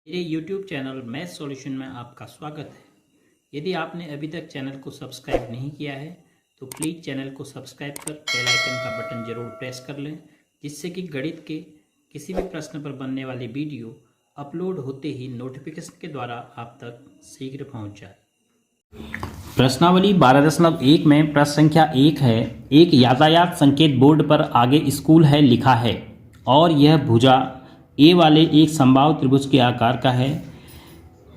मेरे YouTube channel math solution में आपका स्वागत है। यदि आपने अभी तक चैनल को सब्सक्राइब नहीं किया है तो प्लीज़ चैनल को सब्सक्राइब कर बेल आइकन का बटन ज़रूर प्रेस कर लें, जिससे कि गणित के किसी भी प्रश्न पर बनने वाली वीडियो अपलोड होते ही नोटिफिकेशन के द्वारा आप तक शीघ्र पहुँच जाए। प्रश्नावली 12.1 में प्रश्न संख्या 1 है। एक यातायात संकेत बोर्ड पर आगे स्कूल है लिखा है और यह भुजा ए वाले एक समबाहु त्रिभुज के आकार का है।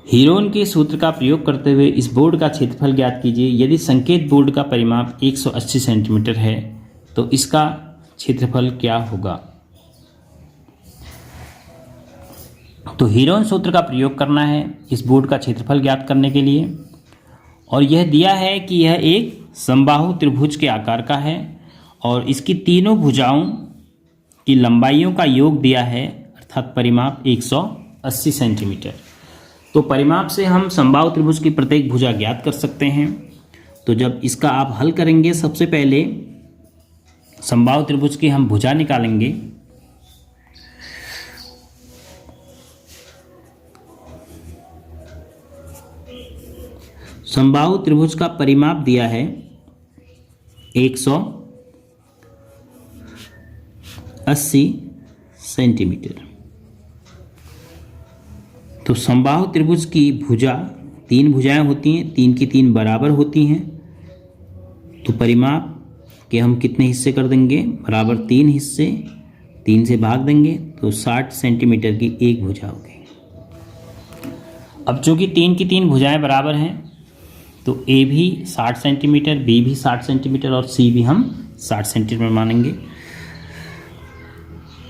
हीरोन के सूत्र का प्रयोग करते हुए इस बोर्ड का क्षेत्रफल ज्ञात कीजिए। यदि संकेत बोर्ड का परिमाप 180 सेंटीमीटर है तो इसका क्षेत्रफल क्या होगा। तो हीरोन सूत्र का प्रयोग करना है इस बोर्ड का क्षेत्रफल ज्ञात करने के लिए, और यह दिया है कि यह एक समबाहु त्रिभुज के आकार का है और इसकी तीनों भुजाओं की लंबाइयों का योग दिया है, अर्थात परिमाप 180 सेंटीमीटर। तो परिमाप से हम समबाहु त्रिभुज की प्रत्येक भुजा ज्ञात कर सकते हैं। तो जब इसका आप हल करेंगे, सबसे पहले समबाहु त्रिभुज की हम भुजा निकालेंगे। समबाहु त्रिभुज का परिमाप दिया है 180 सेंटीमीटर। तो समबाहु त्रिभुज की भुजा, तीन भुजाएं होती हैं, तीन की तीन बराबर होती हैं। तो परिमाप के हम कितने हिस्से कर देंगे, बराबर 3 हिस्से, 3 से भाग देंगे तो 60 सेंटीमीटर की एक भुजा होगी। अब चूंकि तीन की तीन भुजाएं बराबर हैं तो ए भी 60 सेंटीमीटर, बी भी 60 सेंटीमीटर और सी भी हम 60 सेंटीमीटर मानेंगे।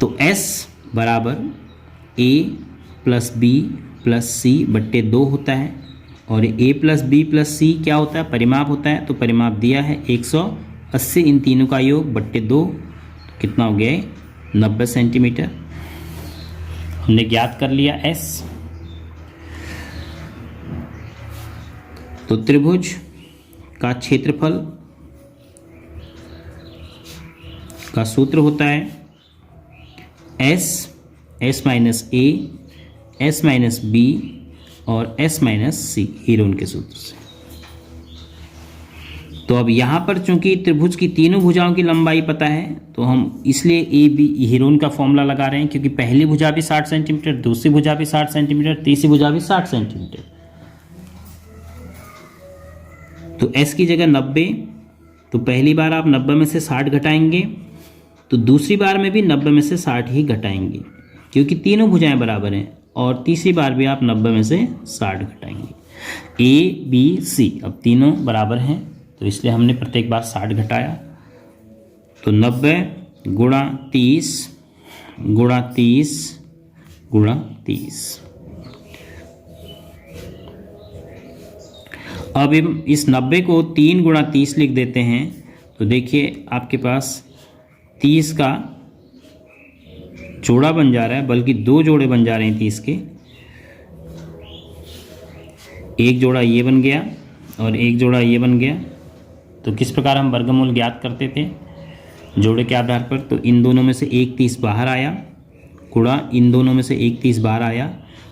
तो एस बराबर ए प्लस बी प्लस सी बट्टे 2 होता है, और ए प्लस बी प्लस सी क्या होता है, परिमाप होता है। तो परिमाप दिया है 180, इन तीनों का योग बट्टे 2, तो कितना हो गया 90 सेंटीमीटर। हमने ज्ञात कर लिया एस। तो त्रिभुज का क्षेत्रफल का सूत्र होता है एस माइनस ए, एस माइनस बी और एस माइनस सी, हीरोन के सूत्र से। तो अब यहाँ पर चूंकि त्रिभुज की तीनों भुजाओं की लंबाई पता है तो हम इसलिए ए बी हीरोन का फॉर्मूला लगा रहे हैं, क्योंकि पहली भुजा भी 60 सेंटीमीटर, दूसरी भुजा भी 60 सेंटीमीटर, तीसरी भुजा भी 60 सेंटीमीटर। तो s की जगह 90, तो पहली बार आप 90 में से 60 घटाएंगे तो दूसरी बार में भी 90 में से 60 ही घटाएंगे, क्योंकि तीनों भुजाएं बराबर हैं। और तीसरी बार भी आप 90 में से 60 घटाएंगे। ए बी सी अब तीनों बराबर हैं तो इसलिए हमने प्रत्येक बार 60 घटाया। तो 90 गुणा 30 गुणा 30 गुणा 30। अब हम इस 90 को 3 गुणा 30 लिख देते हैं। तो देखिए आपके पास 30 का जोड़ा बन जा रहा है, बल्कि 2 जोड़े बन जा रहे हैं 30 के। एक जोड़ा ये बन गया और एक जोड़ा ये बन गया। तो किस प्रकार हम वर्गमूल ज्ञात करते थे जोड़े के आधार पर। तो इन दोनों में से एक 30 बाहर आया, गुणा इन दोनों में से एक 30 बाहर आया।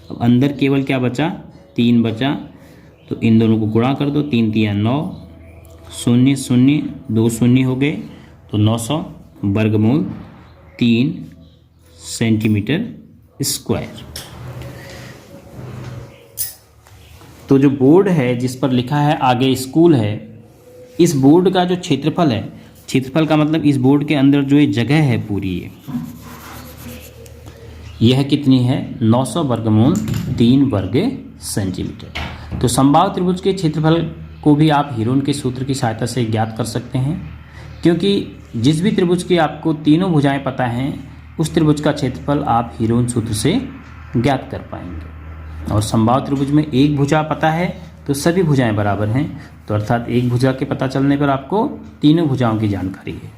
अब अंदर केवल क्या बचा, 3 बचा। तो इन दोनों को गुणा कर दो, 3 3 9, 0 0 2 0 हो गए। तो 900 वर्गमूल 3 सेंटीमीटर स्क्वायर। तो जो बोर्ड है जिस पर लिखा है आगे स्कूल है, इस बोर्ड का जो क्षेत्रफल है, क्षेत्रफल का मतलब इस बोर्ड के अंदर जो ये जगह है पूरी, यह कितनी है 900 वर्गमूल 3 वर्ग सेंटीमीटर। तो समबाहु त्रिभुज के क्षेत्रफल को भी आप हीरोन के सूत्र की सहायता से ज्ञात कर सकते हैं, क्योंकि जिस भी त्रिभुज की आपको तीनों भुजाएं पता हैं उस त्रिभुज का क्षेत्रफल आप हीरोन सूत्र से ज्ञात कर पाएंगे। और समबाहु त्रिभुज में एक भुजा पता है तो सभी भुजाएं बराबर हैं, तो अर्थात एक भुजा के पता चलने पर आपको तीनों भुजाओं की जानकारी है।